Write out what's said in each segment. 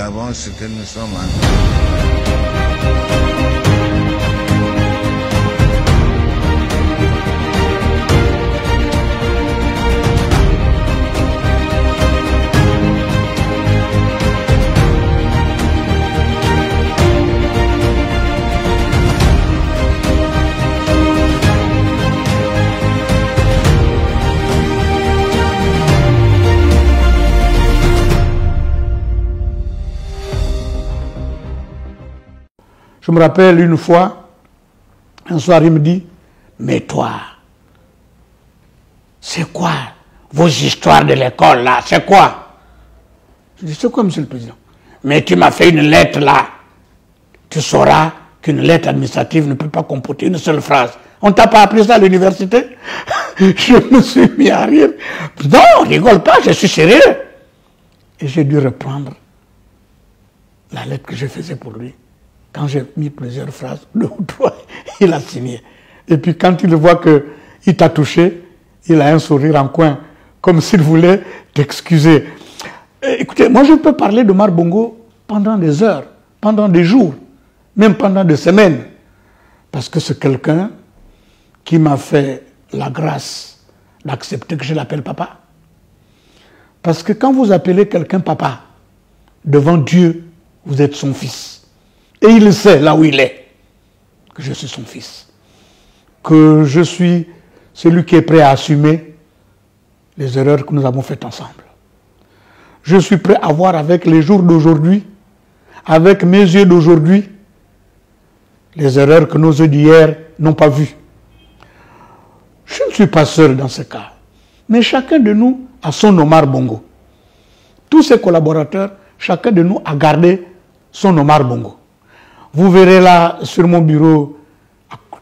Gabon, ce que nous sommes. Je me rappelle une fois, un soir, il me dit, mais toi, c'est quoi vos histoires de l'école là, c'est quoi? Je dis, c'est quoi, monsieur le président? Mais tu m'as fait une lettre là. Tu sauras qu'une lettre administrative ne peut pas comporter une seule phrase. On ne t'a pas appris ça à l'université? Je me suis mis à rire. Non, on rigole pas, je suis sérieux. Et j'ai dû reprendre la lettre que je faisais pour lui. Quand j'ai mis plusieurs phrases, 2 ou 3, il a signé. Et puis quand il voit qu'il t'a touché, il a un sourire en coin, comme s'il voulait t'excuser. Écoutez, moi je peux parler de Omar Bongo pendant des heures, pendant des jours, même pendant des semaines. Parce que c'est quelqu'un qui m'a fait la grâce d'accepter que je l'appelle papa. Parce que quand vous appelez quelqu'un papa, devant Dieu, vous êtes son fils. Et il sait, là où il est, que je suis son fils. Que je suis celui qui est prêt à assumer les erreurs que nous avons faites ensemble. Je suis prêt à voir avec les jours d'aujourd'hui, avec mes yeux d'aujourd'hui, les erreurs que nos yeux d'hier n'ont pas vues. Je ne suis pas seul dans ce cas. Mais chacun de nous a son Omar Bongo. Tous ses collaborateurs, chacun de nous a gardé son Omar Bongo. Vous verrez là, sur mon bureau,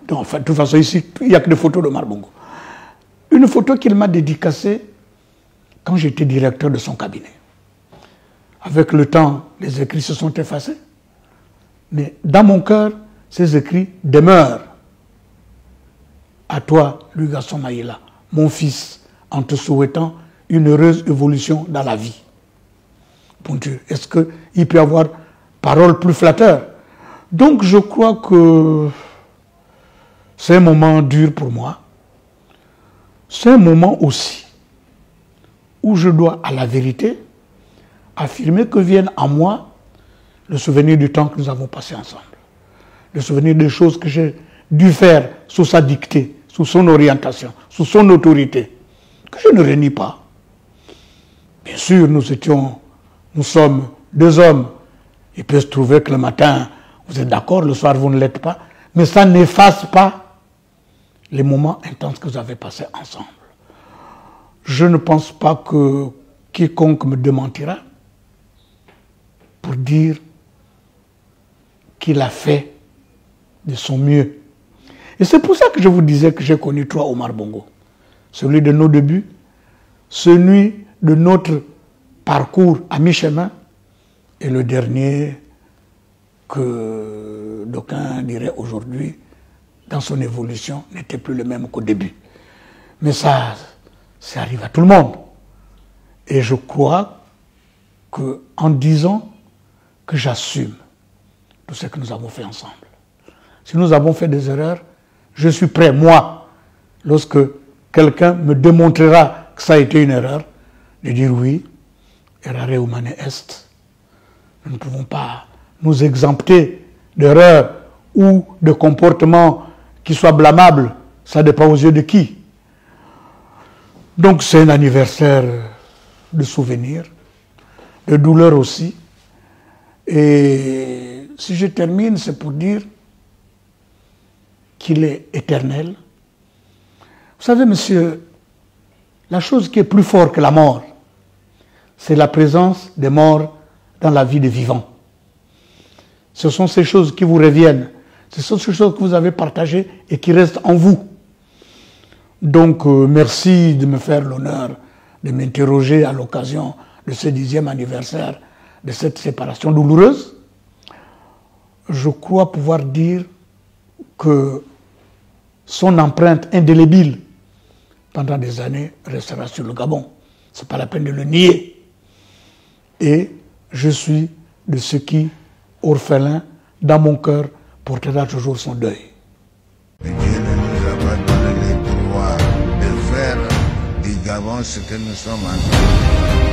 non, enfin, de toute façon, ici, il n'y a que des photos d'Omar Bongo. Une photo qu'il m'a dédicacée quand j'étais directeur de son cabinet. Avec le temps, les écrits se sont effacés. Mais dans mon cœur, ces écrits demeurent. À toi, Louis Gaston Maïla, mon fils, en te souhaitant une heureuse évolution dans la vie. Bon Dieu, est-ce qu'il peut y avoir parole plus flatteur? Donc je crois que c'est un moment dur pour moi. C'est un moment aussi où je dois, à la vérité, affirmer que vienne en moi le souvenir du temps que nous avons passé ensemble. Le souvenir des choses que j'ai dû faire sous sa dictée, sous son orientation, sous son autorité, que je ne renie pas. Bien sûr, nous sommes 2 hommes. Il peut se trouver que le matin, vous êtes d'accord, le soir, vous ne l'êtes pas. Mais ça n'efface pas les moments intenses que vous avez passés ensemble. Je ne pense pas que quiconque me démentira pour dire qu'il a fait de son mieux. Et c'est pour ça que je vous disais que j'ai connu 3 Omar Bongo. Celui de nos débuts, celui de notre parcours à mi-chemin et le dernier que d'aucuns diraient aujourd'hui, dans son évolution, n'était plus le même qu'au début. Mais ça arrive à tout le monde. Et je crois qu'en disant que j'assume tout ce que nous avons fait ensemble. Si nous avons fait des erreurs, je suis prêt, moi, lorsque quelqu'un me démontrera que ça a été une erreur, de dire oui, errare humane est. Nous ne pouvons pas nous exempter d'erreurs ou de comportements qui soient blâmables. Ça dépend aux yeux de qui. Donc c'est un anniversaire de souvenirs, de douleur aussi. Et si je termine, c'est pour dire qu'il est éternel. Vous savez, monsieur, la chose qui est plus forte que la mort, c'est la présence des morts dans la vie des vivants. Ce sont ces choses qui vous reviennent. Ce sont ces choses que vous avez partagées et qui restent en vous. Donc, merci de me faire l'honneur de m'interroger à l'occasion de ce 10e anniversaire de cette séparation douloureuse. Je crois pouvoir dire que son empreinte indélébile pendant des années restera sur le Gabon. Ce n'est pas la peine de le nier. Et je suis de ce qui, orphelin, dans mon cœur, portera toujours son deuil. Mais Dieu ne nous a pas donné les pouvoirs de faire du Gabon ce que nous sommes en train de faire.